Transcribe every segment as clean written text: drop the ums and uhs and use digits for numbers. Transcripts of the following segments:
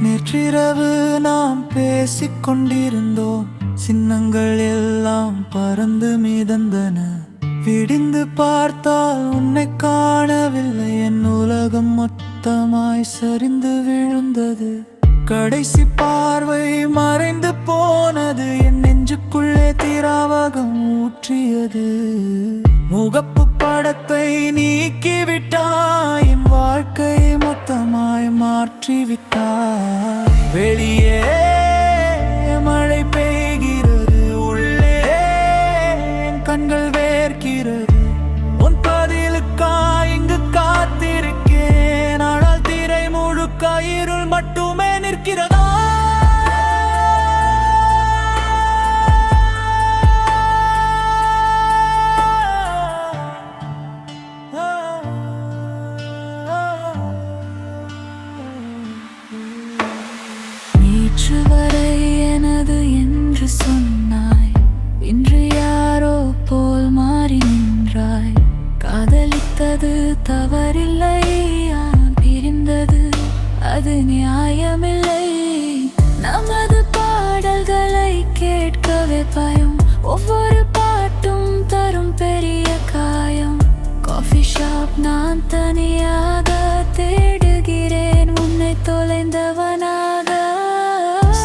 நேற்றிரவு நாம் பேசிக்கொண்டிருந்தோம், சின்னங்கள் எல்லாம் பறந்து மிதந்தன. விடிந்து பார்த்தால் உன்னை காணவில்லை, என் உலகம் மொத்தமாய் சரிந்து விழுந்தது. கடைசி பார்வை மறைந்து போனது, என் நெஞ்சுக்குள்ளே திராவகம் ஊற்றியது. முகப்பு படத்தை நீக்கிவிட்டாய், என் வாழ்க்கையை மொத்தமாய் மாற்றிவிட்டாய். வெளியே மழை பெய்கிறது, உள்ளே என் கண்கள் வேர்க்கிறது. உன் பதிலுக்காய் இங்கு காத்திருக்கேன், ஆனால் திரை முழுக்க இருள் மட்டுமே நிற்கிறதா? நேற்று வரை எனது என்று சொன்னாய், இன்று யாரோ போல் மாறி நின்றாய். காதலித்தது தவறில்லை, ஆனால் பிரிந்தது அது நியாயமில்லை. நமது பாடல்களை கேட்கவே பயம், ஒவ்வொரு பாட்டும் தரும் பெரிய காயம். காஃபி ஷாப் நான் தனியாக தேடுகிறேன், உன்னை தொலைந்தவனாக.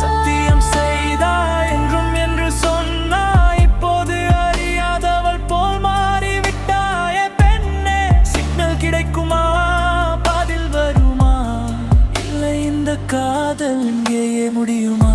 சத்தியம் செய்தாய் என்றும் என்று சொன்னாய், இப்போது அறியாதவள் போல் மாறிவிட்டாய். பெண்ணே, சிக்னல் கிடைக்குமா? பதில் வருமா? இல்லை, இந்த காதல் இங்கேயே முடியுமா?